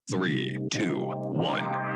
3, 2, 1.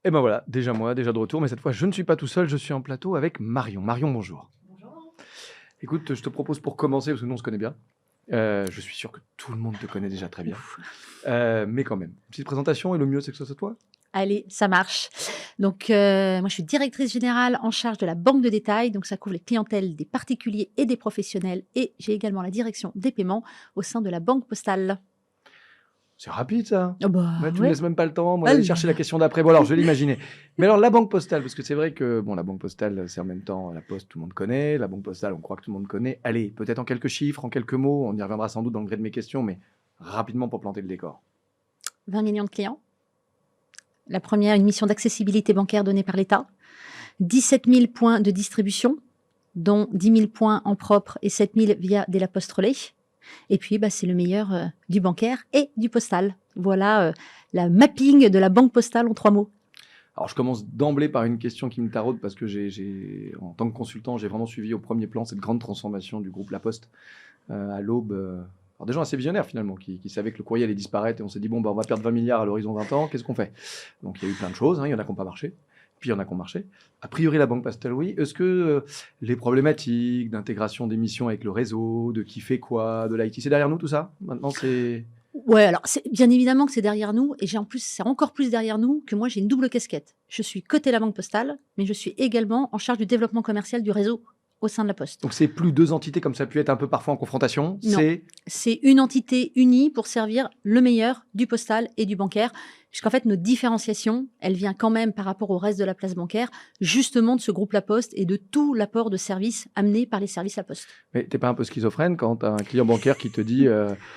Et ben voilà, déjà moi, déjà de retour, mais cette fois je ne suis pas tout seul, je suis en plateau avec Marion. Marion, bonjour. Bonjour. Écoute, je te propose pour commencer, parce que nous on se connaît bien, je suis sûr que tout le monde te connaît déjà très bien, mais quand même, une petite présentation et le mieux c'est que ce soit toi. Allez, ça marche. Donc, moi, je suis directrice générale en charge de la banque de détail. Donc, ça couvre les clientèles des particuliers et des professionnels. Et j'ai également la direction des paiements au sein de la banque postale. C'est rapide ça. Oh bah, Ouais, tu me ouais. laisses même pas le temps, moi, Ah d'aller là chercher là. la question d'après. Bon alors, je vais l'imaginer. Mais alors, la banque postale, parce que c'est vrai que bon, la banque postale, c'est en même temps la poste, tout le monde connaît. La banque postale, on croit que tout le monde connaît. Allez, peut-être en quelques chiffres, en quelques mots, on y reviendra sans doute dans le gré de mes questions, mais rapidement pour planter le décor. 20 millions de clients. La première, une mission d'accessibilité bancaire donnée par l'État. 17 000 points de distribution, dont 10 000 points en propre et 7 000 via des La Poste Relais. Et puis, bah, c'est le meilleur du bancaire et du postal. Voilà la mapping de la banque postale en 3 mots. Alors, je commence d'emblée par une question qui me taraude parce que en tant que consultant, j'ai vraiment suivi au premier plan cette grande transformation du groupe La Poste à l'aube. Alors, des gens assez visionnaires finalement, qui savaient que le courrier allait disparaître et on s'est dit, bon, bah, on va perdre 20 milliards à l'horizon 20 ans, qu'est-ce qu'on fait? Donc, il y a eu plein de choses, hein, il y en a qui n'ont pas marché, puis il y en a qui ont marché. A priori, la banque postale, oui. Est-ce que les problématiques d'intégration des missions avec le réseau, de qui fait quoi, de l'IT, c'est derrière nous tout ça? Maintenant, c'est. Ouais, alors c'est bien évidemment que c'est derrière nous et c'est encore plus derrière nous que moi j'ai une double casquette. Je suis côté la banque postale, mais je suis également en charge du développement commercial du réseau au sein de la Poste. Donc, c'est plus deux entités comme ça a pu être un peu parfois en confrontation, Non, c'est. c'est une entité unie pour servir le meilleur du postal et du bancaire, puisqu'en fait notre différenciation, elle vient quand même par rapport au reste de la place bancaire, justement de ce groupe La Poste et de tout l'apport de services amené par les services La Poste. Mais t'es pas un peu schizophrène quand t'as un client bancaire qui te dit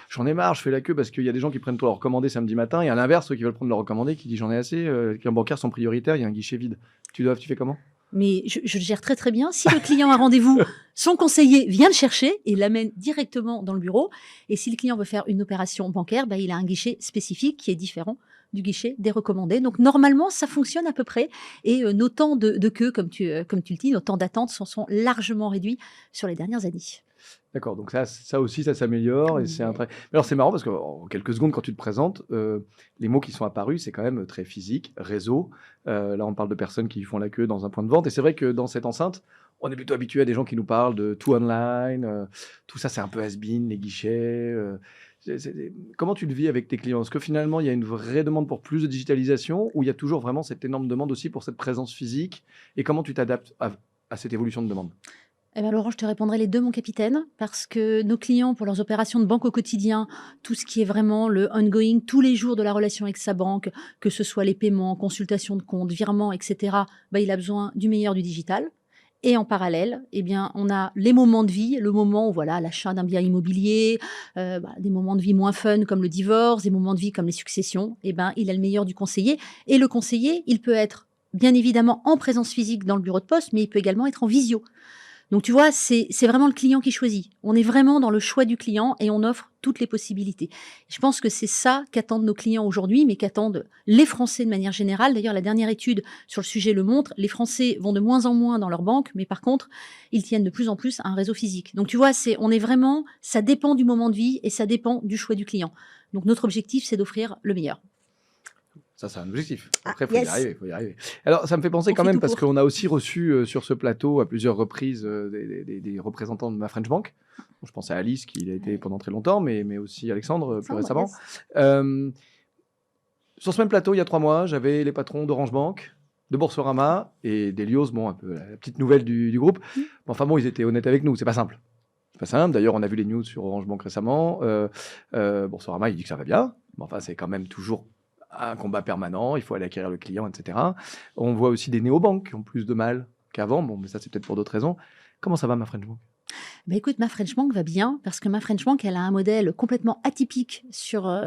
j'en ai marre, je fais la queue parce qu'il y a des gens qui prennent tout leur recommandé samedi matin et à l'inverse, ceux qui veulent prendre leur recommandé qui dit j'en ai assez, les clients bancaires sont prioritaires, il y a un guichet vide. Tu fais comment? Mais je le gère très très bien. Si le client a rendez-vous, son conseiller vient le chercher et l'amène directement dans le bureau. Et si le client veut faire une opération bancaire, bah, il a un guichet spécifique qui est différent du guichet des recommandés. Donc normalement, ça fonctionne à peu près. Et nos temps de queue, comme tu le dis, nos temps d'attente sont largement réduits sur les dernières années. D'accord, donc ça aussi, ça s'améliore et c'est un Ouais. très. Mais alors c'est marrant parce qu'en quelques secondes, quand tu te présentes, les mots qui sont apparus, c'est quand même très physique, réseau. Là, on parle de personnes qui font la queue dans un point de vente et c'est vrai que dans cette enceinte, on est plutôt habitué à des gens qui nous parlent de tout online, tout ça c'est un peu has-been, les guichets. Comment tu le vis avec tes clients? Est-ce que finalement il y a une vraie demande pour plus de digitalisation ou il y a toujours vraiment cette énorme demande aussi pour cette présence physique? Et comment tu t'adaptes à cette évolution de demande? Eh ben Laurent, je te répondrai les deux, mon capitaine, parce que nos clients, pour leurs opérations de banque au quotidien, tout ce qui est vraiment le ongoing, tous les jours de la relation avec sa banque, que ce soit les paiements, consultation de compte, virements, etc., bah, il a besoin du meilleur du digital. Et en parallèle, eh bien, on a les moments de vie, le moment où voilà, l'achat d'un bien immobilier, des moments de vie moins fun comme le divorce, des moments de vie comme les successions. Eh ben, il a le meilleur du conseiller. Et le conseiller, il peut être bien évidemment en présence physique dans le bureau de poste, mais il peut également être en visio. Donc tu vois, c'est vraiment le client qui choisit. On est vraiment dans le choix du client et on offre toutes les possibilités. Je pense que c'est ça qu'attendent nos clients aujourd'hui, mais qu'attendent les Français de manière générale. D'ailleurs, la dernière étude sur le sujet le montre, les Français vont de moins en moins dans leur banque, mais par contre, ils tiennent de plus en plus à un réseau physique. Donc tu vois, on est vraiment, ça dépend du moment de vie et ça dépend du choix du client. Donc notre objectif, c'est d'offrir le meilleur. Ça, c'est un objectif. Ah, Après, il faut y yes. arriver, faut y arriver. Alors, ça me fait penser On quand fait même, tout parce pour. qu'on a aussi reçu sur ce plateau à plusieurs reprises des représentants de ma French Bank. Bon, je pense à Alice, qui a été pendant très longtemps, mais aussi Alexandre, plus Alexandre, récemment. yes. Euh, Sur ce même plateau, il y a 3 mois, j'avais les patrons d'Orange Bank, de Boursorama et d'Elios, bon, un peu la petite nouvelle du groupe. Mm. Enfin bon, ils étaient honnêtes avec nous, c'est pas simple. C'est pas simple. D'ailleurs, on a vu les news sur Orange Bank récemment. Boursorama, il dit que ça va bien. Mais enfin, c'est quand même toujours un combat permanent. Il faut aller acquérir le client, etc. On voit aussi des néobanques qui ont plus de mal qu'avant. Bon, mais ça, c'est peut-être pour d'autres raisons. Comment ça va, ma French Bank? Bah, écoute, ma French Bank va bien parce que ma French Bank, elle a un modèle complètement atypique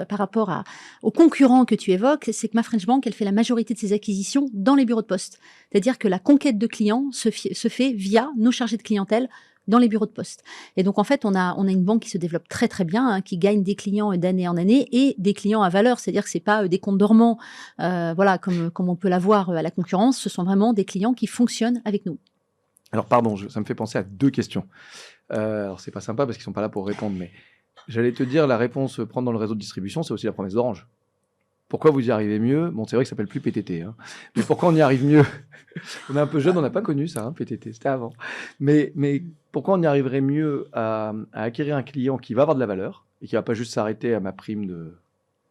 par rapport aux concurrents que tu évoques. C'est que ma French Bank, elle fait la majorité de ses acquisitions dans les bureaux de poste. C'est-à-dire que la conquête de clients se fait via nos chargés de clientèle dans les bureaux de poste. Et donc, en fait, on a une banque qui se développe très, très bien, hein, qui gagne des clients d'année en année et des clients à valeur. C'est-à-dire que c'est pas des comptes dormants, voilà, comme on peut l'avoir à la concurrence. Ce sont vraiment des clients qui fonctionnent avec nous. Alors, pardon, ça me fait penser à 2 questions. Alors, c'est pas sympa parce qu'ils sont pas là pour répondre, mais j'allais te dire, la réponse prendre dans le réseau de distribution, c'est aussi la promesse d'Orange. Pourquoi vous y arrivez mieux? Bon, c'est vrai que ça s'appelle plus PTT, hein, mais pourquoi on y arrive mieux? On est un peu jeune, on n'a pas connu ça, hein, PTT, c'était avant. Mais pourquoi on y arriverait mieux à acquérir un client qui va avoir de la valeur et qui va pas juste s'arrêter à ma prime de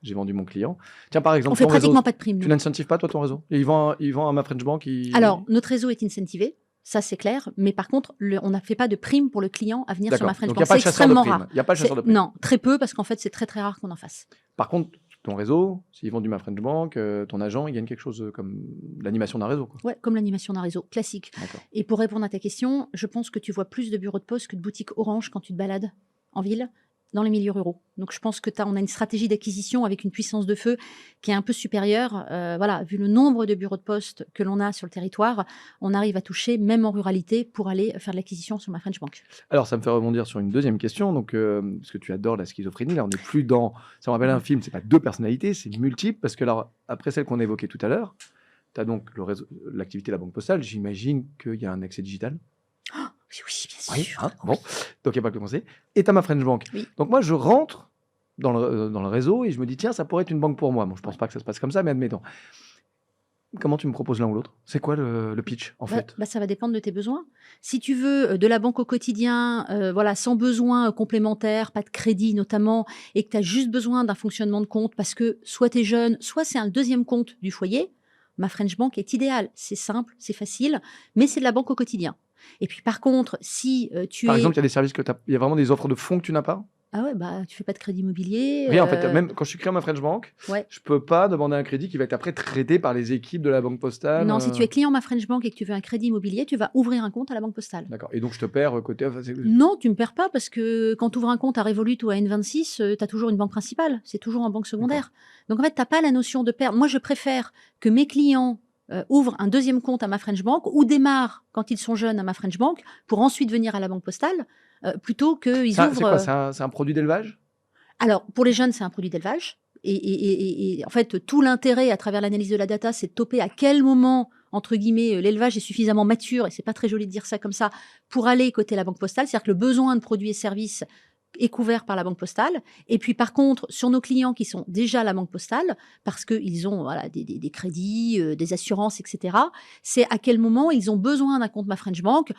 j'ai vendu mon client? Tiens, par On exemple, fait ton réseau, pratiquement pas de primes, tu nous. n'incentives pas, toi, ton réseau? Et ils vendent à ma French Bank. Alors, notre réseau est incentivé, ça c'est clair, mais par contre, on ne fait pas de prime pour le client à venir sur ma D'accord. French Donc, il n'y a Bank. pas C'est de chasseur de extrêmement primes. rare. Il n'y a pas de chasseur de primes. Non, très peu, parce qu'en fait, c'est très très rare qu'on en fasse. Par contre, ton réseau, s'ils vendent du ma French Bank, ton agent, il gagne quelque chose comme l'animation d'un réseau, quoi. Ouais, comme l'animation d'un réseau, classique. D'accord. Et pour répondre à ta question, je pense que tu vois plus de bureaux de poste que de boutiques Orange quand tu te balades en ville, dans les milieux ruraux. Donc je pense que on a une stratégie d'acquisition avec une puissance de feu qui est un peu supérieure. Voilà, vu le nombre de bureaux de poste que l'on a sur le territoire, on arrive à toucher, même en ruralité, pour aller faire de l'acquisition sur ma French Bank. Alors, ça me fait rebondir sur une deuxième question, donc, parce que tu adores la schizophrénie. Là, on n'est plus dans. Ça me rappelle un film, c'est pas 2 personnalités, c'est multiple, parce que alors, après celle qu'on a évoquée tout à l'heure, tu as donc l'activité de la Banque Postale. J'imagine qu'il y a un accès digital. Oui, bien Oui, sûr. hein, bon. Donc, il n'y a pas que le conseil. Et tu as ma French Bank. Oui. Donc, moi, je rentre dans le réseau et je me dis, tiens, ça pourrait être une banque pour moi. Bon, je pense pas que ça se passe comme ça, mais admettons. Comment tu me proposes l'un ou l'autre? C'est quoi le pitch, en fait? Ça va dépendre de tes besoins. Si tu veux de la banque au quotidien, voilà, sans besoin complémentaire, pas de crédit notamment, et que tu as juste besoin d'un fonctionnement de compte parce que soit tu es jeune, soit c'est un deuxième compte du foyer, ma French Bank est idéale. C'est simple, c'est facile, mais c'est de la banque au quotidien. Et puis par contre, si tu Par es... exemple, il y a des services il y a vraiment des offres de fonds que tu n'as pas? Ah ouais, tu fais pas de crédit immobilier. Rien, en fait. Même quand je suis client à ma French Bank, Ouais. je peux pas demander un crédit qui va être après traité par les équipes de la Banque Postale. Non, si tu es client ma French Bank et que tu veux un crédit immobilier, tu vas ouvrir un compte à la Banque Postale. D'accord. Et donc, je te perds côté. Non, tu ne me perds pas parce que quand tu ouvres un compte à Revolut ou à N26, tu as toujours une banque principale. C'est toujours en banque secondaire. Donc en fait, tu n'as pas la notion de perdre. Moi, je préfère que mes clients ouvrent un deuxième compte à ma French Bank ou démarrent quand ils sont jeunes à ma French Bank pour ensuite venir à la Banque Postale plutôt qu'ils ouvrent... C'est quoi? C'est un produit d'élevage? Alors, pour les jeunes, c'est un produit d'élevage. Et en fait, tout l'intérêt à travers l'analyse de la data, c'est de toper à quel moment, entre guillemets, l'élevage est suffisamment mature, et c'est pas très joli de dire ça comme ça, pour aller côté la Banque Postale. C'est-à-dire que le besoin de produits et services est couvert par la Banque Postale. Et puis, par contre, sur nos clients qui sont déjà à la Banque Postale, parce qu'ils ont voilà, des crédits, des assurances, etc., c'est à quel moment ils ont besoin d'un compte Ma French Bank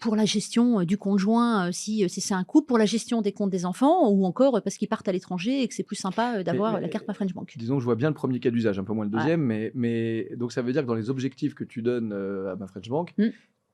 pour la gestion du conjoint, si c'est un couple, pour la gestion des comptes des enfants, ou encore parce qu'ils partent à l'étranger et que c'est plus sympa d'avoir la carte Ma French Bank. Disons que je vois bien le premier cas d'usage, un peu moins le deuxième, mais donc ça veut dire que dans les objectifs que tu donnes à ma French Bank,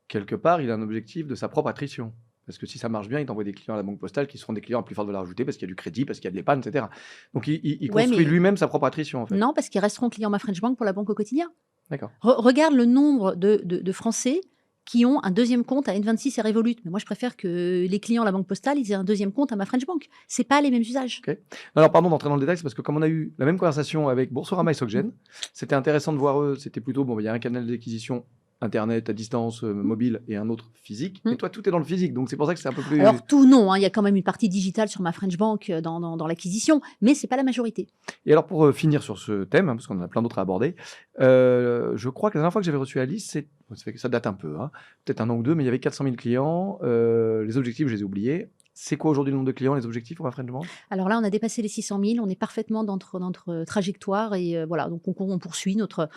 quelque part, il a un objectif de sa propre attrition. Parce que si ça marche bien, il t'envoie des clients à la Banque Postale qui seront des clients à plus forte valeur ajoutée parce qu'il y a du crédit, parce qu'il y a de l'épargne, etc. Donc il construit lui-même sa propre attrition, en fait. Non, parce qu'ils resteront clients Ma French Bank pour la banque au quotidien. D'accord. Regarde le nombre de Français qui ont un deuxième compte à N26 et Revolut. Mais moi, je préfère que les clients à la Banque Postale, ils aient un deuxième compte à ma French Bank. C'est pas les mêmes usages. Okay. Alors, pardon d'entrer dans le détail, c'est parce que comme on a eu la même conversation avec Boursorama et Soggen, c'était intéressant de voir eux. C'était plutôt, il y a un canal d'acquisition Internet, à distance, mobile, et un autre physique. Et toi, tout est dans le physique, donc c'est pour ça que c'est un peu plus... Alors, tout, non. Il y a quand même une partie digitale sur ma French Bank dans l'acquisition, mais c'est pas la majorité. Et alors, pour finir sur ce thème, parce qu'on en a plein d'autres à aborder, je crois que la dernière fois que j'avais reçu Alice, ça date un peu, peut-être un an ou deux, mais il y avait 400 000 clients. Les objectifs, je les ai oubliés. C'est quoi aujourd'hui le nombre de clients, les objectifs pour ma French Bank? Alors là, on a dépassé les 600 000, on est parfaitement dans notre trajectoire et voilà, donc on poursuit notre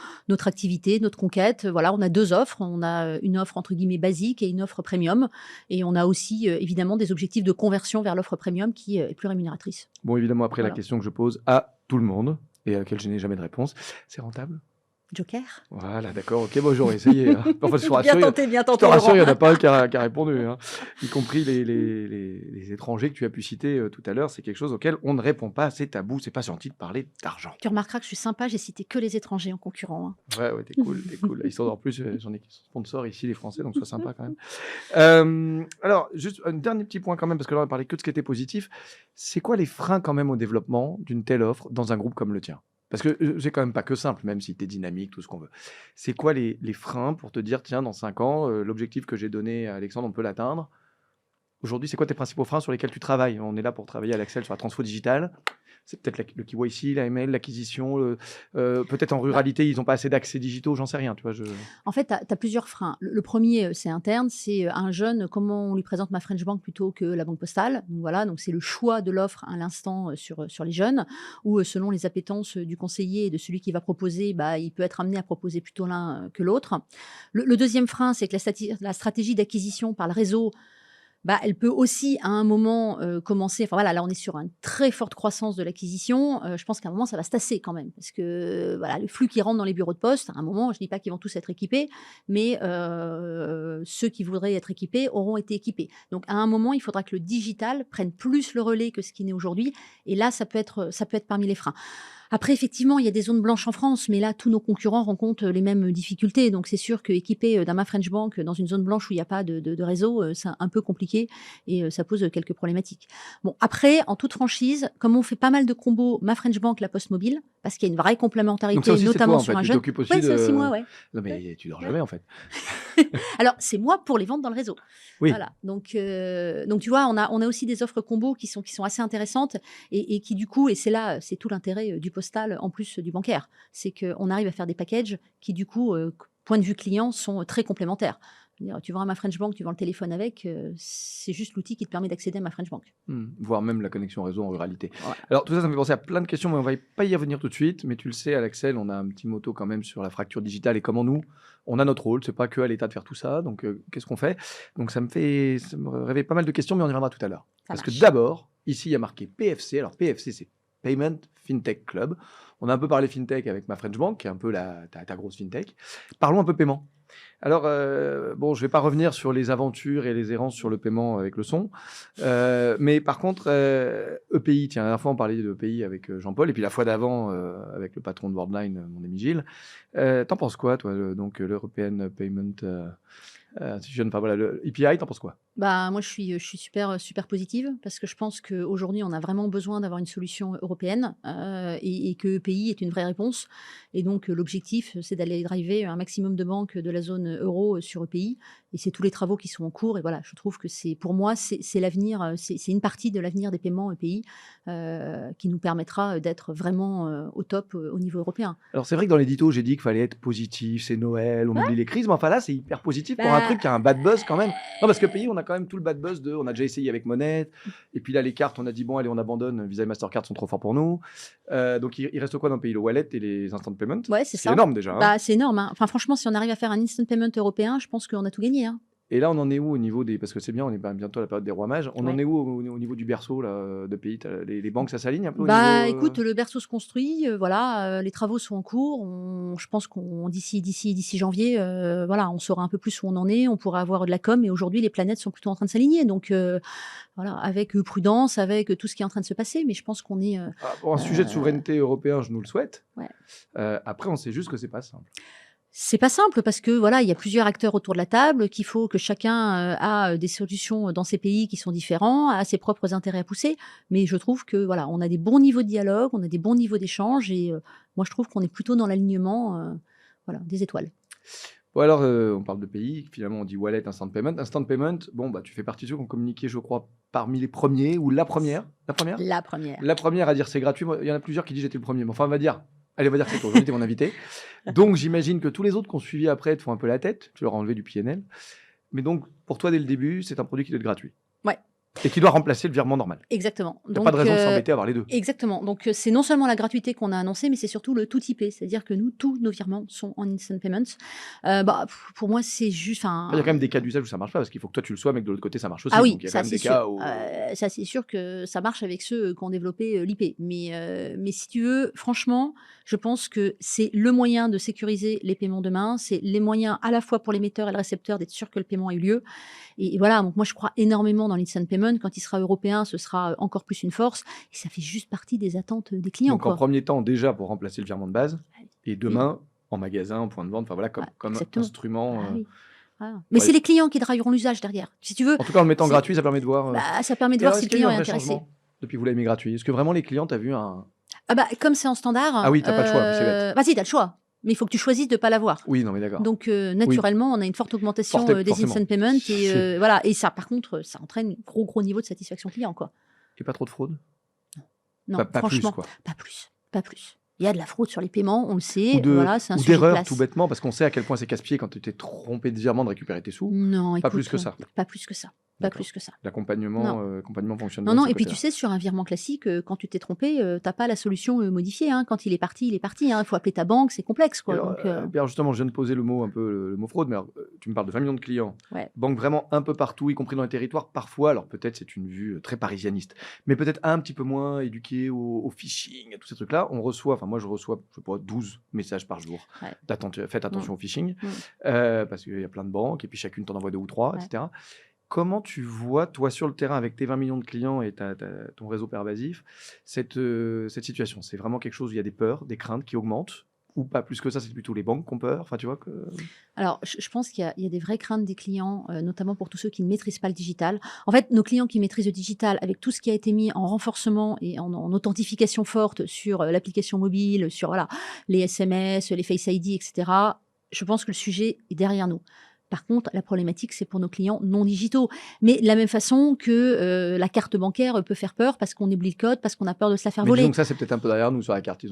activité, notre conquête. Voilà, on a deux offres, on a une offre entre guillemets basique et une offre premium, et on a aussi évidemment des objectifs de conversion vers l'offre premium qui est plus rémunératrice. Bon, évidemment, après la question que je pose à tout le monde et à laquelle je n'ai jamais de réponse, c'est rentable? Joker. Voilà, d'accord, ok, bon, j'aurais essayé. Hein. Enfin, je te rassure, Bien je tenté, te rassure, il n'y en Laurent. a pas un qui a répondu, hein. Y compris les étrangers que tu as pu citer tout à l'heure. C'est quelque chose auquel on ne répond pas, c'est tabou, c'est pas gentil de parler d'argent. Tu remarqueras que je suis sympa, j'ai cité que les étrangers en concurrent. Hein. Ouais, t'es cool, t'es cool. Ils sont en plus, j'en ai qui sont sponsors ici, les Français, donc sois sympa quand même. Alors, juste un dernier petit point quand même, parce que là, on a parlé que de ce qui était positif. C'est quoi les freins quand même au développement d'une telle offre dans un groupe comme le tien? Parce que c'est quand même pas que simple, même si tu es dynamique, tout ce qu'on veut. C'est quoi les freins pour te dire, tiens, dans 5 ans, l'objectif que j'ai donné à Alexandre, on peut l'atteindre? Aujourd'hui, c'est quoi tes principaux freins sur lesquels tu travailles? On est là pour travailler à l'Axel sur la transfo digitale. C'est peut-être le KYC, la ML, l'acquisition, peut-être en Bah, ruralité, ils n'ont pas assez d'accès digitaux, j'en sais rien, tu vois. En fait, tu as plusieurs freins. Le premier, c'est interne, c'est un jeune, comment on lui présente ma French Bank plutôt que la Banque Postale. Donc voilà, donc c'est le choix de l'offre à l'instant sur les jeunes, où selon les appétences du conseiller et de celui qui va proposer, bah, il peut être amené à proposer plutôt l'un que l'autre. Le deuxième frein, c'est que la stratégie d'acquisition par le réseau, bah, elle peut aussi à un moment, commencer enfin voilà, là on est sur une très forte croissance de l'acquisition, je pense qu'à un moment ça va se tasser quand même. Parce que, voilà, le flux qui rentre dans les bureaux de poste, à un moment, je ne dis pas qu'ils vont tous être équipés, mais ceux qui voudraient être équipés auront été équipés. Donc à un moment, il faudra que le digital prenne plus le relais que ce qui n'est aujourd'hui et là, ça peut être parmi les freins. Après, effectivement, il y a des zones blanches en France, mais là, tous nos concurrents rencontrent les mêmes difficultés. Donc, c'est sûr qu'équiper d'un Ma French Bank dans une zone blanche où il n'y a pas de réseau, c'est un peu compliqué et ça pose quelques problématiques. Bon, après, en toute franchise, comme on fait pas mal de combos Ma French Bank, la Poste Mobile, parce qu'il y a une vraie Donc ça complémentarité, aussi, c'est toi, notamment en fait. sur un Tu jeune. t'occupes aussi Oui, c'est aussi moi, de... ouais. Non, Ouais, mais tu dors ouais. jamais, en fait. Alors, c'est moi pour les vendre dans le réseau. Oui. Voilà. Donc tu vois, on a aussi des offres combos qui sont assez intéressantes et qui, du coup, et c'est là, c'est tout l'intérêt du postal en plus du bancaire. C'est qu'on arrive à faire des packages qui, du coup, point de vue client, sont très complémentaires. Je veux dire, tu vends à Ma French Bank, tu vends le téléphone avec, c'est juste l'outil qui te permet d'accéder à Ma French Bank. Voire même la connexion réseau en ruralité. Ouais. Alors, tout ça, ça me fait penser à plein de questions, mais on va pas y revenir tout de suite. Mais tu le sais, à l'Axel, on a un petit motto quand même sur la fracture digitale et comment nous, on a notre rôle. C'est pas que à l'État de faire tout ça. Donc, qu'est-ce qu'on fait? Donc, ça me réveille pas mal de questions, mais on y reviendra tout à l'heure. Ça Parce que marche. d'abord, ici, il y a marqué PFC. Alors, PFC, c'est Payment Fintech Club. On a un peu parlé fintech avec Ma French Bank, qui est un peu ta grosse fintech. Parlons un peu paiement. Alors, bon, je vais pas revenir sur les aventures et les errances sur le paiement avec le son. Mais par contre, EPI, tiens, la dernière fois, on parlait de EPI avec Jean-Paul, et puis la fois d'avant, avec le patron de Worldline, mon ami Gilles. T'en penses quoi, toi, donc l'European Payment Institution, enfin voilà, le EPI, t'en penses quoi? Bah, moi, je suis super positive parce que je pense qu'aujourd'hui, on a vraiment besoin d'avoir une solution européenne et que EPI est une vraie réponse. Et donc, l'objectif, c'est d'aller driver un maximum de banques de la zone euro sur EPI. Et c'est tous les travaux qui sont en cours. Et voilà, je trouve que pour moi, c'est l'avenir, c'est une partie de l'avenir des paiements EPI qui nous permettra d'être vraiment au top au niveau européen. Alors, c'est vrai que dans l'édito, j'ai dit qu'il fallait être positif, c'est Noël, on oublie les crises, mais enfin là, c'est hyper positif pour un Bah, truc qui a un bad buzz quand même. Non, parce que pays, on a quand même tout le bad buzz on a déjà essayé avec Monnet, et puis là, les cartes, on a dit, bon, allez, on abandonne, Visa et Mastercard sont trop forts pour nous. Donc, il reste quoi dans le pays? Le wallet et les instant payment? ouais, c'est C'est ça. énorme déjà. Hein. Bah, c'est énorme. Hein. Enfin, franchement, si on arrive à faire un instant payment européen, je pense qu'on a tout gagné. Hein. Et là, on en est où au niveau des... Parce que c'est bien, on est bientôt à la période des rois mages. On en Ouais. est où au niveau du berceau là, de pays? Les banques, ça s'aligne un peu au Bah, niveau... écoute, le berceau se construit, voilà, les travaux sont en cours. Je pense qu'on d'ici janvier, voilà, on saura un peu plus où on en est, on pourra avoir de la com et aujourd'hui les planètes sont plutôt en train de s'aligner donc voilà, avec, prudence, avec, tout ce qui est en train de se passer, mais je pense qu'on est, Pour un sujet de heu souveraineté européen, je nous le souhaite. ouais. Après, on sait juste que c'est pas simple. C'est pas simple parce que voilà, il y a plusieurs acteurs autour de la table, qu'il faut que chacun a des solutions dans ses pays qui sont différents, a ses propres intérêts à pousser. Mais je trouve que voilà, on a des bons niveaux de dialogue, on a des bons niveaux d'échange et moi je trouve qu'on est plutôt dans l'alignement voilà, des étoiles. Bon alors, on parle de pays, finalement on dit wallet, instant payment. Instant payment, bon bah tu fais partie de ceux qui ont communiqué, je crois, parmi les premiers ou la première. La première? La première. La première à dire c'est gratuit. Moi, il y en a plusieurs qui disent j'étais le premier. Mais enfin, on va dire, allez, on va dire que c'est toi. Aujourd'hui, t'es mon invité. Donc j'imagine que tous les autres qui ont suivi après te font un peu la tête. Tu leur as enlevé du PNL. Mais donc, pour toi, dès le début, c'est un produit qui doit être gratuit. Ouais. Et qui doit remplacer le virement normal. Exactement. Il n'y a pas de raison de s'embêter à avoir les deux. Exactement. Donc, c'est non seulement la gratuité qu'on a annoncée, mais c'est surtout le tout typé. C'est-à-dire que nous, tous nos virements sont en instant payments. Pour moi, c'est juste. Il y a quand même des cas d'usage où ça marche pas, parce qu'il faut que toi tu le sois, mais que de l'autre côté ça marche aussi. Ah oui, Donc il y a ça quand même c'est des cas sûr. où. Ça c'est sûr que ça marche avec ceux qui ont développé l'IP. Mais si tu veux, franchement, je pense que c'est le moyen de sécuriser les paiements demain. C'est les moyens à la fois pour l'émetteur et le récepteur d'être sûr que le paiement a eu lieu. Et voilà, donc moi je crois énormément dans l'instant payment. Quand il sera européen, ce sera encore plus une force. Et ça fait juste partie des attentes des clients. Donc en quoi. premier temps, déjà pour remplacer le virement de base, et Oui. demain en magasin, en point de vente, enfin voilà, comme Exactement. instrument. Ah oui. Voilà. Mais Ouais. c'est les clients qui driveront l'usage derrière. Si tu veux, En tout cas, en le mettant c'est- gratuit, ça permet de voir. ça permet de Et voir alors, si est-ce le qu'il y a eu client un est vrai intéressé. changement depuis que vous l'avez mis gratuit? Est-ce que vraiment les clients, tu as vu un. Comme c'est en standard. Ah oui, t'as pas le choix, c'est bête. Si, t'as le choix. Mais il faut que tu choisisses de ne pas l'avoir. Oui, non, mais d'accord. Donc, naturellement, on a une forte augmentation des Forcément. instant payments. Et, voilà. Et ça, par contre, ça entraîne un gros niveau de satisfaction client. Quoi. Et pas trop de fraude? Non, Pas plus, franchement, quoi. pas plus. Il y a de la fraude sur les paiements, on le sait. Voilà, c'est un Ou sujet de d'erreur, place. tout bêtement, parce qu'on sait à quel point c'est casse-pied quand tu t'es trompé de virement de récupérer tes sous. Non, Pas écoute, plus que ça. Pas plus que ça. Pas D'accord. plus que ça. L'accompagnement fonctionne Non, bien. non, de ce et puis tu côté-là. sais, sur un virement classique, quand tu t'es trompé, t'as pas la solution modifiée. Hein. Quand il est parti, il est parti. Il faut appeler ta banque, c'est complexe. Quoi. Et alors, Donc, Pierre, justement, je viens de poser le mot le mot fraude, mais alors, tu me parles de 20 millions de clients, Ouais. banque vraiment un peu partout, y compris dans les territoires. Parfois, alors peut-être c'est une vue très parisianiste, mais peut-être un petit peu moins éduqué au phishing, à tous ces trucs-là. Moi je reçois, je sais pas, 12 messages par jour. Ouais. Faites attention au phishing, Mm. parce qu'il y a plein de banques, et puis chacune t'en envoie 2 ou 3, Ouais. etc. Comment tu vois, toi, sur le terrain, avec tes 20 millions de clients et ton réseau pervasif, cette situation? C'est vraiment quelque chose où il y a des peurs, des craintes qui augmentent? Ou pas plus que ça, c'est plutôt les banques qui ont peur? Enfin, tu vois que. Alors, je pense qu'il y a des vraies craintes des clients, notamment pour tous ceux qui ne maîtrisent pas le digital. En fait, nos clients qui maîtrisent le digital, avec tout ce qui a été mis en renforcement et en authentification forte sur l'application mobile, sur les SMS, les Face ID, etc., je pense que le sujet est derrière nous. Par contre, la problématique, c'est pour nos clients non digitaux. Mais de la même façon que la carte bancaire peut faire peur parce qu'on oublie le code, parce qu'on a peur de se la faire Mais voler. disons que ça, c'est peut-être un peu derrière nous sur la carte.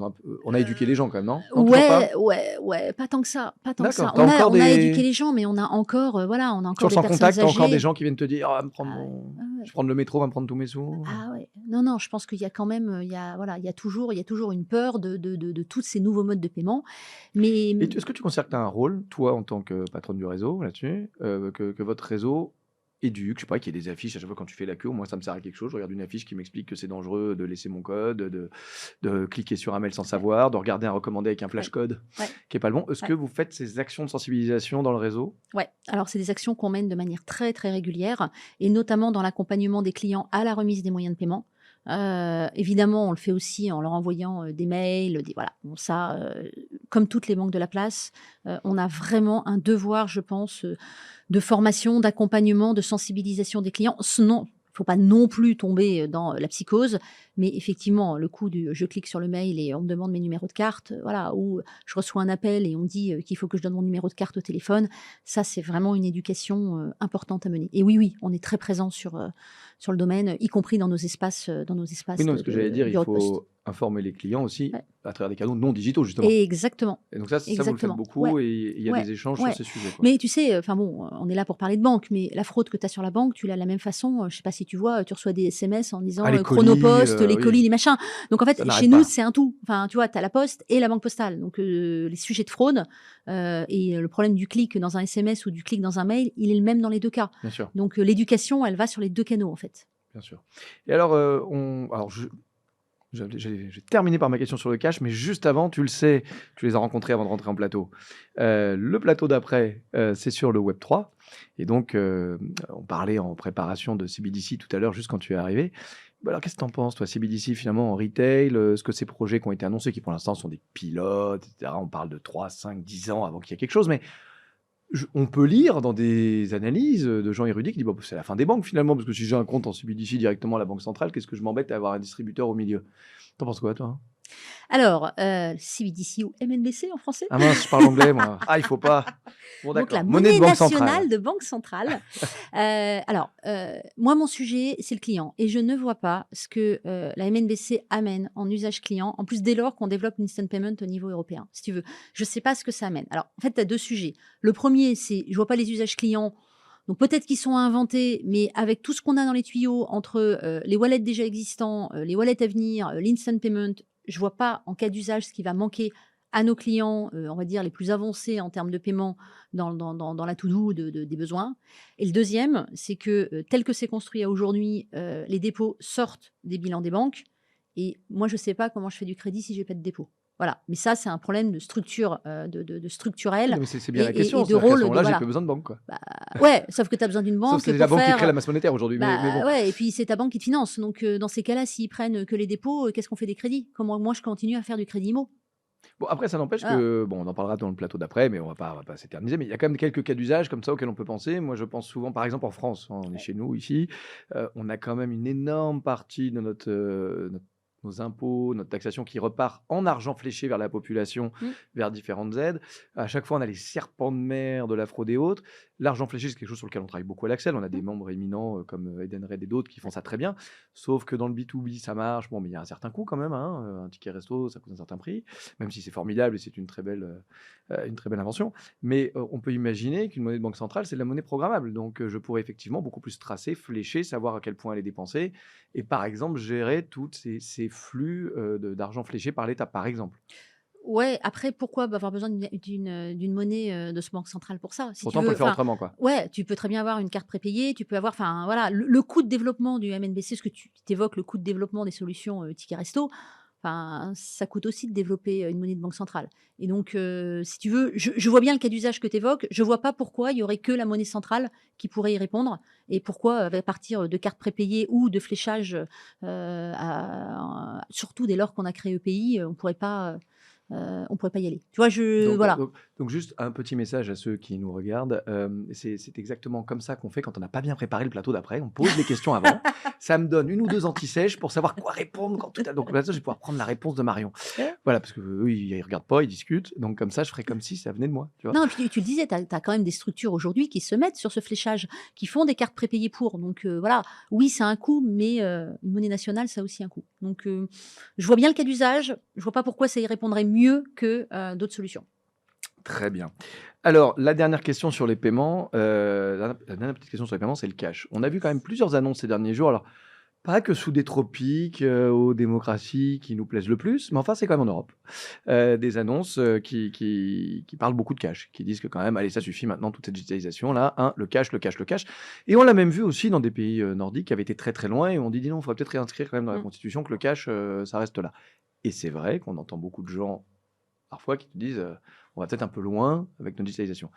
On a éduqué les gens quand même, non? Non, toujours pas Ouais, pas tant que ça, pas tant que ça. D'accord. T'as On encore a des- éduqué les gens, mais on a encore, on a encore Toujours des sans personnes contact, t'as encore âgées. des gens qui viennent te dire ah, Ah ouais. je vais prendre le métro, va me prendre tous mes sous. Ah ouais. Non, je pense qu'il y a quand même, il y a toujours une peur de tous ces nouveaux modes de paiement. Mais Et est-ce que tu considères que tu as un rôle, toi, en tant que patronne du réseau, là-dessus, que votre réseau éduque, je sais pas, qu'il y ait des affiches à chaque fois quand tu fais la queue, moi ça me sert à quelque chose, je regarde une affiche qui m'explique que c'est dangereux de laisser mon code, de cliquer sur un mail sans savoir, de regarder un recommandé avec un flash code Ouais. qui est pas le bon. Est-ce que vous faites ces actions de sensibilisation dans le réseau? Ouais, alors c'est des actions qu'on mène de manière très très régulière et notamment dans l'accompagnement des clients à la remise des moyens de paiement. Évidemment, on le fait aussi en leur envoyant des mails, comme toutes les banques de la place, on a vraiment un devoir, je pense, de formation, d'accompagnement, de sensibilisation des clients. Sinon, il ne faut pas non plus tomber dans la psychose, mais effectivement, le coup du je clique sur le mail et on me demande mes numéros de carte, ou je reçois un appel et on me dit qu'il faut que je donne mon numéro de carte au téléphone, ça c'est vraiment une éducation importante à mener. Et oui, on est très présent sur le domaine, y compris dans nos espaces. Oui, non, ce que j'allais dire, il bureaux de poste. faut informer les clients aussi Ouais. à travers des canaux non digitaux, justement. Exactement. Et donc ça, vous le faites Exactement. beaucoup Ouais. et il y a Ouais. des échanges Ouais. sur ces sujets. Quoi. Mais tu sais, on est là pour parler de banque, mais la fraude que tu as sur la banque, tu l'as de la même façon. Je sais pas si tu vois, tu reçois des SMS en disant les colis, Chronopost, les oui. colis, les machins. Donc en fait, Ça n'arrête chez nous, pas. c'est un tout. Enfin, tu vois, tu as la poste et la banque postale. Donc les sujets de fraude et le problème du clic dans un SMS ou du clic dans un mail, il est le même dans les deux cas. Bien sûr. Donc l'éducation, elle va sur les deux canaux en fait. Bien sûr. Et alors, j'ai terminé par ma question sur le cash, mais juste avant, tu le sais, tu les as rencontrés avant de rentrer en plateau. Le plateau d'après, c'est sur le Web3. Et donc, on parlait en préparation de CBDC tout à l'heure, juste quand tu es arrivé. Alors, qu'est-ce que tu en penses, toi, CBDC, finalement, en retail? Est-ce que ces projets qui ont été annoncés, qui pour l'instant sont des pilotes, etc., on parle de 3, 5, 10 ans avant qu'il y ait quelque chose, mais on peut lire dans des analyses de gens érudits qui disent c'est la fin des banques finalement, parce que si j'ai un compte en CBDC directement à la Banque centrale, qu'est-ce que je m'embête à avoir un distributeur au milieu? T'en penses quoi, toi? Alors, CBDC ou MNBC en français? Ah mince, je parle anglais, moi. Ah, il faut pas. Bon, Donc, d'accord. la monnaie de banque nationale centrale. de banque centrale. Moi, mon sujet, c'est le client. Et je ne vois pas ce que la MNBC amène en usage client, en plus dès lors qu'on développe une instant payment au niveau européen, si tu veux. Je ne sais pas ce que ça amène. Alors, en fait, tu as deux sujets. Le premier, c'est je ne vois pas les usages clients Donc peut-être qu'ils sont à inventer, mais avec tout ce qu'on a dans les tuyaux entre les wallets déjà existants, les wallets à venir, l'instant payment, je vois pas en cas d'usage ce qui va manquer à nos clients, on va dire les plus avancés en termes de paiement dans la to-do des besoins. Et le deuxième, c'est que tel que c'est construit à aujourd'hui, les dépôts sortent des bilans des banques. Et moi, je ne sais pas comment je fais du crédit si j'ai pas de dépôt. Voilà. Mais ça, c'est un problème de structure, de Oui, structurel non, mais c'est bien la et question. de C'est-à-dire qu'à ce rôle de moment-là, j'ai voilà. plus besoin de banque, quoi. Bah, ouais, sauf que tu as besoin d'une Sauf banque que c'est la pour banque qui crée la faire masse monétaire aujourd'hui. Mais bon. ouais et puis c'est ta banque qui te finance. Donc dans ces cas-là, s'ils prennent que les dépôts, qu'est-ce qu'on fait des crédits? Comment moi je continue à faire du crédit IMO? Bon, après, ça n'empêche Voilà. que, bon, on en parlera dans le plateau d'après, mais on va pas s'éterniser. Mais il y a quand même quelques cas d'usage comme ça auxquels on peut penser. Moi, je pense souvent, par exemple, en France, hein, on est chez nous ici, on a quand même une énorme partie de nos impôts, notre taxation qui repart en argent fléché vers la population, Mmh. vers différentes aides. À chaque fois, on a les serpents de mer de la fraude et autres. L'argent fléché, c'est quelque chose sur lequel on travaille beaucoup à l'Axel. On a des Mmh. membres éminents comme Eden Red et d'autres qui font ça très bien. Sauf que dans le B2B, ça marche. Bon, mais il y a un certain coût quand même, hein. Un ticket resto, ça coûte un certain prix, même si c'est formidable et c'est une très belle invention. Mais on peut imaginer qu'une monnaie de banque centrale, c'est de la monnaie programmable. Donc je pourrais effectivement beaucoup plus tracer, flécher, savoir à quel point elle est dépensée et par exemple gérer tous ces flux d'argent fléché par l'État, par exemple. Ouais, après pourquoi avoir besoin d'une monnaie, de ce banque centrale pour ça? Si tu Pourtant, on peut veux le faire enfin, autrement, quoi. ouais, tu peux très bien avoir une carte prépayée, tu peux avoir enfin voilà, le coût de développement du MNBC, ce que tu évoques, le coût de développement des solutions, tickets resto, enfin, ça coûte aussi de développer, une monnaie de banque centrale. Et donc si tu veux, je vois bien le cas d'usage que tu évoques, je vois pas pourquoi il y aurait que la monnaie centrale qui pourrait y répondre et pourquoi, à partir de cartes prépayées ou de fléchage, surtout dès lors qu'on a créé EPI, on pourrait pas y aller. Tu vois, Donc, voilà. juste un petit message à ceux qui nous regardent. C'est exactement comme ça qu'on fait quand on n'a pas bien préparé le plateau d'après. On pose les questions avant. Ça me donne une ou deux anti-sèches pour savoir quoi répondre quand tout a. Donc là, je vais pouvoir prendre la réponse de Marion. Voilà, parce que eux, ils regardent pas, ils discutent. Donc comme ça, je ferai comme si ça venait de moi. Tu vois. Non, et puis tu le disais, tu as quand même des structures aujourd'hui qui se mettent sur ce fléchage, qui font des cartes prépayées pour. Donc voilà, oui, ça a un coût, mais une monnaie nationale, ça a aussi un coût. Donc je vois bien le cas d'usage, je vois pas pourquoi ça y répondrait mieux que d'autres solutions. Très bien. Alors, la dernière question sur les paiements, la dernière petite question sur les paiements, c'est le cash. On a vu quand même plusieurs annonces ces derniers jours. Alors, pas que sous des tropiques, aux démocraties qui nous plaisent le plus, mais enfin, c'est quand même en Europe. Des annonces qui parlent beaucoup de cash, qui disent que quand même, allez, ça suffit maintenant, toute cette digitalisation-là, hein, le cash, le cash, le cash. Et on l'a même vu aussi dans des pays nordiques qui avaient été très très loin et on dit, dis non, il faudrait peut-être réinscrire quand même dans la Mmh. Constitution que le cash, ça reste là. Et c'est vrai qu'on entend beaucoup de gens parfois qui te disent on va peut-être un peu loin avec notre digitalisation.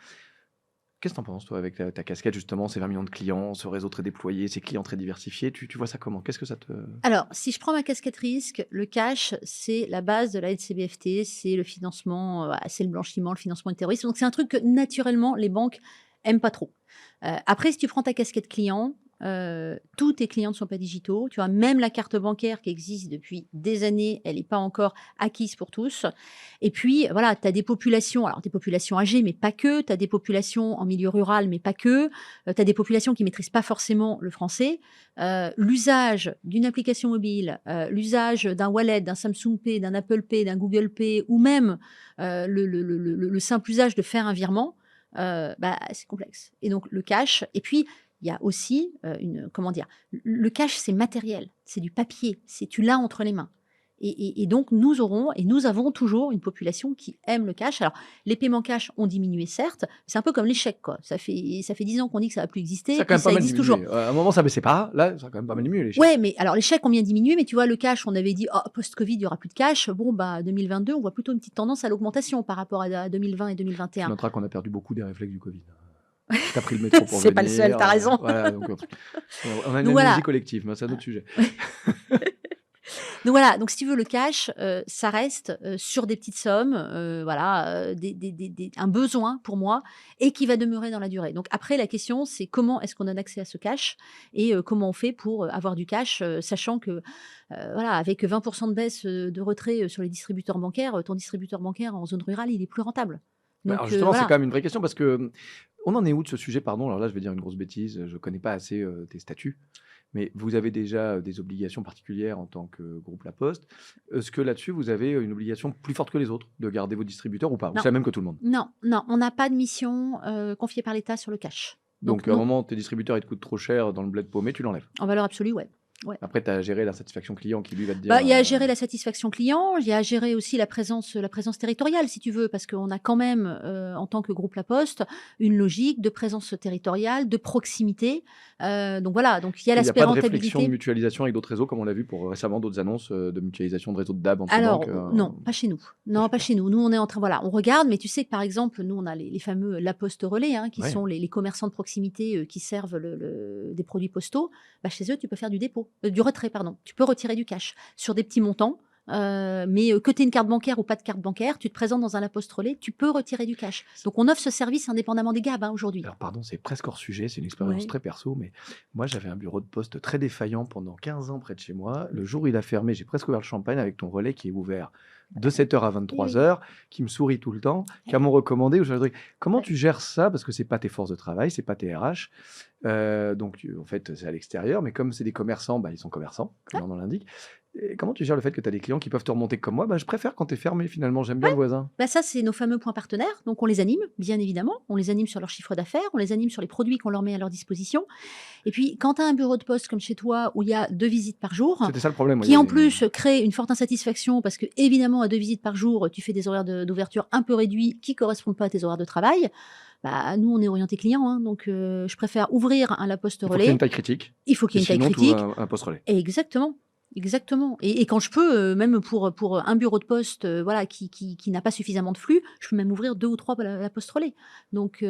Qu'est-ce que tu en penses, toi, avec ta casquette, justement, ces 20 millions de clients, ce réseau très déployé, ces clients très diversifiés tu vois ça comment? Qu'est-ce que ça te. Alors, si je prends ma casquette risque, le cash, c'est la base de la LCBFT, c'est le financement, c'est le blanchiment, le financement du terrorisme. Donc, c'est un truc que naturellement, les banques aiment pas trop. Après, si tu prends ta casquette client, tous tes clients ne sont pas digitaux. Tu vois, même la carte bancaire qui existe depuis des années, elle n'est pas encore acquise pour tous. Et puis, voilà, tu as des populations, alors des populations âgées, mais pas que. Tu as des populations en milieu rural, mais pas que. Tu as des populations qui maîtrisent pas forcément le français. L'usage d'une application mobile, l'usage d'un wallet, d'un Samsung Pay, d'un Apple Pay, d'un Google Pay, ou même le simple usage de faire un virement, c'est complexe. Et donc le cash, et puis il y a aussi comment dire, le cash c'est matériel, c'est du papier, c'est tu l'as entre les mains. Et donc nous avons toujours une population qui aime le cash. Alors les paiements cash ont diminué certes, c'est un peu comme les chèques quoi. Ça fait 10 ans qu'on dit que ça va plus exister, Ça a et quand puis même pas ça mal existe toujours. diminué. À un moment, ça baissait pas. Là, ça a quand même pas mal diminué, les chèques. Ouais, mais alors les chèques ont bien diminué, mais tu vois, le cash, on avait dit: «Oh, post-Covid, il y aura plus de cash». Bon, 2022, on voit plutôt une petite tendance à l'augmentation par rapport à 2020 et Tu 2021. noteras qu'on a perdu beaucoup des réflexes du Covid. Tu as pris le métro pour C'est pas le seul, venir. tu as raison. Voilà, donc on a une Donc amnésie voilà. collective, mais c'est un autre sujet. Donc voilà, donc si tu veux le cash, ça reste, sur des petites sommes, voilà, un besoin pour moi et qui va demeurer dans la durée. Donc après la question, c'est comment est-ce qu'on donne accès à ce cash et comment on fait pour, avoir du cash, sachant que, voilà, avec 20 de baisse, de retrait, sur les distributeurs bancaires, ton distributeur bancaire en zone rurale, il est plus rentable. Bah, alors Donc justement, c'est voilà. quand même une vraie question parce que, on en est où de ce sujet? Pardon, alors là, je vais dire une grosse bêtise, je connais pas assez, tes statuts, mais vous avez déjà, des obligations particulières en tant que groupe La Poste. Est-ce que là-dessus, vous avez, une obligation plus forte que les autres de garder vos distributeurs ou pas? Ou Non, c'est la même que tout le monde? non, non, on n'a pas de mission, confiée par l'État sur le cash. Donc, à un non, moment, tes distributeurs, ils te coûtent trop cher dans le bled paumé, tu l'enlèves. en valeur absolue, ouais. Ouais. Après, tu as géré la satisfaction client qui, lui, va te dire Bah, il y a à gérer la satisfaction client, il y a à gérer aussi la présence territoriale, si tu veux, parce qu'on a quand même, en tant que groupe La Poste, une logique de présence territoriale, de proximité. Donc voilà, donc il y a et il n'y a l'aspect pas de réflexion de rentabilité. mutualisation avec d'autres réseaux, comme on l'a vu pour récemment d'autres annonces de mutualisation de réseaux de DAB entre Alors, banques. non, pas chez nous. Non, pas Super. chez nous. Nous, on est en train, voilà, on regarde, mais tu sais que par exemple, nous, on a les fameux La Poste Relais, hein, qui Ouais. sont les commerçants de proximité qui servent des produits postaux. Bah, chez eux, tu peux faire du retrait, pardon. Tu peux retirer du cash sur des petits montants. Mais que tu aies une carte bancaire ou pas de carte bancaire, tu te présentes dans un La Poste Relais, tu peux retirer du cash. Donc, on offre ce service indépendamment des GAB aujourd'hui. Alors, pardon, c'est presque hors sujet, c'est une expérience Ouais. très perso, mais moi, j'avais un bureau de poste très défaillant pendant 15 ans près de chez moi. Le jour où il a fermé, j'ai presque ouvert le champagne avec ton relais qui est ouvert de 7h à 23h, qui me sourit tout le temps, qui m'ont recommandé. Où je me dis, comment tu gères ça? Parce que c'est pas tes forces de travail, c'est pas tes RH. Donc, en fait, c'est à l'extérieur, mais comme c'est des commerçants, bah, ils sont commerçants, comme leur nom l'indique. Et comment tu gères le fait que tu as des clients qui peuvent te remonter comme moi? Bah, je préfère quand tu es fermé, finalement, j'aime bien le voisin. Bah ça, c'est nos fameux points partenaires. Donc, on les anime, bien évidemment. On les anime sur leur chiffre d'affaires, on les anime sur les produits qu'on leur met à leur disposition. Et puis, quand tu as un bureau de poste comme chez toi, où il y a 2 visites par jour, C'était ça le problème. qui en plus crée une forte insatisfaction, parce que évidemment, à 2 visites par jour, tu fais des horaires d'ouverture un peu réduits qui correspondent pas à tes horaires de travail. Bah, nous, on est orienté client, hein, donc je préfère ouvrir un La Poste Il faut qu'il y ait Relais. une taille critique. Il faut qu'il y Et ait une taille sinon, tu critique. ouvres un poste relais. Exactement, exactement. Et quand je peux, même pour un bureau de poste, voilà, qui n'a pas suffisamment de flux, je peux même ouvrir 2 ou 3 La Poste Relais. Donc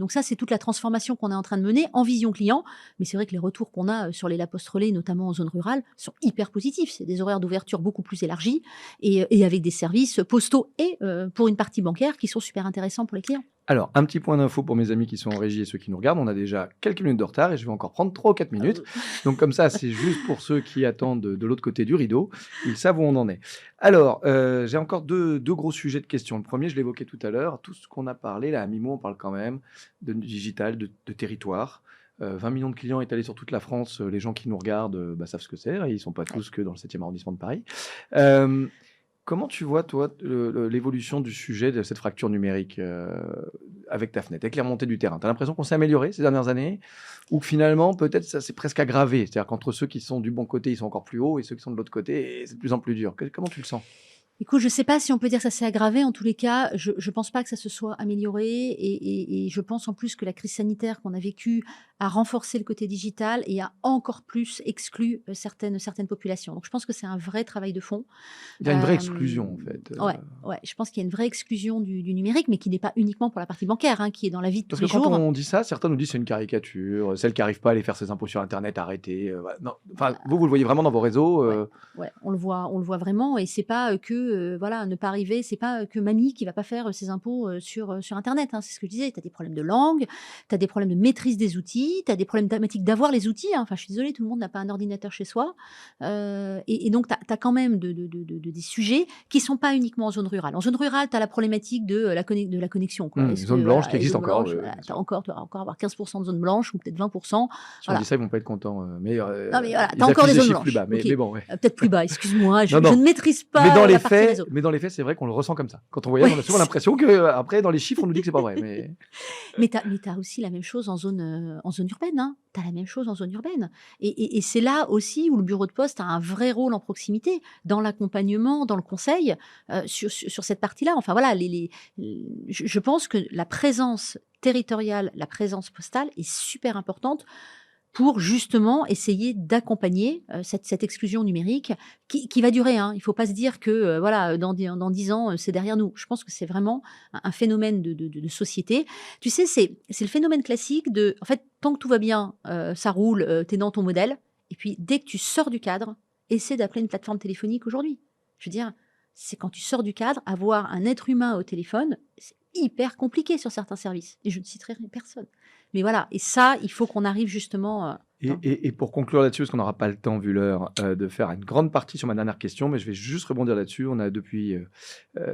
ça, c'est toute la transformation qu'on est en train de mener en vision client. Mais c'est vrai que les retours qu'on a sur les La Poste Relais, notamment en zone rurale, sont hyper positifs. C'est des horaires d'ouverture beaucoup plus élargis et avec des services postaux et pour une partie bancaire qui sont super intéressants pour les clients. Alors, un petit point d'info pour mes amis qui sont en régie et ceux qui nous regardent. On a déjà quelques minutes de retard et je vais encore prendre 3 ou 4 minutes. Donc, comme ça, c'est juste pour ceux qui attendent de l'autre côté du rideau. Ils savent où on en est. Alors, j'ai encore deux gros sujets de questions. Le premier, je l'évoquais tout à l'heure. Tout ce qu'on a parlé, là, à mi-mot, on parle quand même de digital, de territoire. 20 millions de clients étalés sur toute la France. Les gens qui nous regardent savent ce que c'est. Ils ne sont pas tous que dans le 7e arrondissement de Paris. Comment tu vois, toi, l'évolution du sujet de cette fracture numérique avec ta fenêtre, avec les remontées du terrain? Tu as l'impression qu'on s'est amélioré ces dernières années ou que finalement, peut-être, ça s'est presque aggravé? C'est-à-dire qu'entre ceux qui sont du bon côté, ils sont encore plus hauts et ceux qui sont de l'autre côté, c'est de plus en plus dur. Comment tu le sens? Écoute, je ne sais pas si on peut dire que ça s'est aggravé. En tous les cas, je ne pense pas que ça se soit amélioré. Et je pense en plus que la crise sanitaire qu'on a vécue a renforcé le côté digital et a encore plus exclu certaines populations. Donc, je pense que c'est un vrai travail de fond. Il y a une vraie exclusion, en fait. Ouais, je pense qu'il y a une vraie exclusion du numérique, mais qui n'est pas uniquement pour la partie bancaire, hein, qui est dans la vie de tous Parce que les quand jours. on dit ça, certains nous disent que c'est une caricature. Celle qui n'arrive pas à aller faire ses impôts sur Internet, arrêtez. Voilà. Non. Enfin, vous le voyez vraiment dans vos réseaux. Ouais, on le voit vraiment, et c'est pas que voilà, ne pas arriver, c'est pas que mamie qui va pas faire ses impôts sur Internet, hein, c'est ce que je disais. Tu as des problèmes de langue, tu as des problèmes de maîtrise des outils, tu as des problèmes dramatiques d'avoir les outils, hein. Enfin, je suis désolée, tout le monde n'a pas un ordinateur chez soi. Et donc, tu as quand même des sujets qui sont pas uniquement en zone rurale. En zone rurale, tu as la problématique de la connexion, quoi. Est-ce zone que, blanche voilà, qui existe zone encore. blanche, voilà, tu vas encore avoir 15% de zone blanche ou peut-être 20%. Si on dit ça, ils vont pas être contents. Non, mais voilà, ils tu as encore accusent des des zones chiffres plus blanches. bas. Mais Ok. bon, ouais. Peut-être plus bas, excuse-moi, je Non. ne maîtrise pas Mais la partie réseau. dans les faits, c'est vrai qu'on le ressent comme ça. Quand on voyage, on a souvent l'impression que après, dans les chiffres, on nous dit que c'est pas vrai. Mais tu as aussi la même chose en zone urbaine, hein. Tu as la même chose en zone urbaine. Et c'est là aussi où le bureau de poste a un vrai rôle en proximité, dans l'accompagnement, dans le conseil, sur cette partie-là. Enfin voilà, je pense que la présence territoriale, la présence postale est super importante pour justement essayer d'accompagner cette exclusion numérique qui va durer, hein. Il ne faut pas se dire que voilà, dans 10 ans, c'est derrière nous. Je pense que c'est vraiment un phénomène de société. Tu sais, c'est le phénomène classique de, en fait, tant que tout va bien, ça roule, tu es dans ton modèle. Et puis, dès que tu sors du cadre, essaie d'appeler une plateforme téléphonique aujourd'hui. Je veux dire, c'est quand tu sors du cadre, avoir un être humain au téléphone, c'est hyper compliqué sur certains services. Et je ne citerai personne. Mais voilà, et ça, il faut qu'on arrive justement. Et pour conclure là-dessus, parce qu'on n'aura pas le temps, vu l'heure, de faire une grande partie sur ma dernière question, mais je vais juste rebondir là-dessus. On a depuis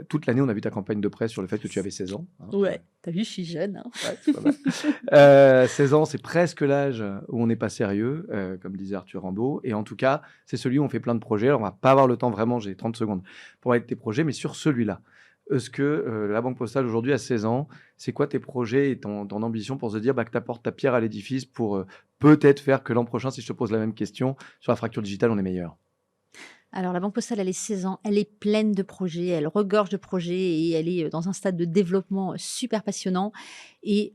toute l'année, on a vu ta campagne de presse sur le fait que tu avais 16 ans. Hein. Ouais, t'as vu, je suis jeune. Hein. Ouais, c'est pas mal. 16 ans, c'est presque l'âge où on n'est pas sérieux, comme disait Arthur Rimbaud. Et en tout cas, c'est celui où on fait plein de projets. Alors, on va pas avoir le temps vraiment, j'ai 30 secondes pour parler de tes projets, mais sur celui-là, Est-ce que la Banque Postale aujourd'hui à 16 ans, c'est quoi tes projets et ton ambition pour se dire bah, que tu apportes ta pierre à l'édifice pour peut-être faire que l'an prochain, si je te pose la même question, sur la fracture digitale, on est meilleur? Alors la Banque postale, elle est 16 ans, elle est pleine de projets, elle regorge de projets et elle est, dans un stade de développement, super passionnant et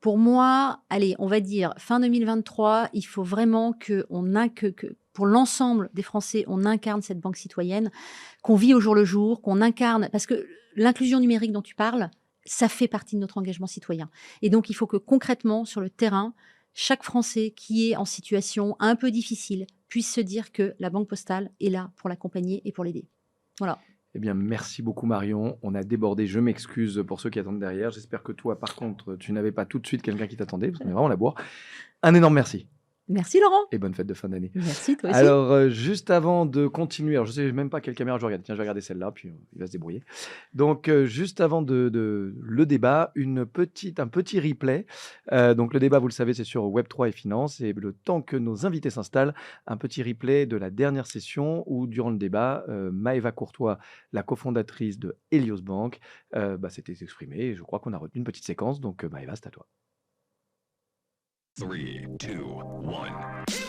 pour moi, allez, on va dire fin 2023, il faut vraiment qu'on in que pour l'ensemble des Français, on incarne cette banque citoyenne, qu'on vit au jour le jour, qu'on incarne parce que l'inclusion numérique dont tu parles, ça fait partie de notre engagement citoyen et donc il faut que concrètement sur le terrain, chaque Français qui est en situation un peu difficile puisse se dire que la Banque postale est là pour l'accompagner et pour l'aider. Voilà. Eh bien, merci beaucoup Marion. On a débordé, je m'excuse pour ceux qui attendent derrière. J'espère que toi, par contre, tu n'avais pas tout de suite quelqu'un qui t'attendait, parce qu'on est vraiment à la bourre. Un énorme merci Merci Laurent. et bonne fête de fin d'année. Merci, toi aussi. Alors, juste avant de continuer, alors je sais même pas quelle caméra je regarde. Tiens, je vais regarder celle-là, puis il va se débrouiller. Donc, juste avant le débat, un petit replay. Donc, le débat, vous le savez, c'est sur Web3 et Finance. Et le temps que nos invités s'installent, un petit replay de la dernière session où, durant le débat, Maëva Courtois, la cofondatrice de Helios Bank, s'était exprimée. Et je crois qu'on a retenu une petite séquence. Donc, Maëva, c'est à toi. 3, 2, 1.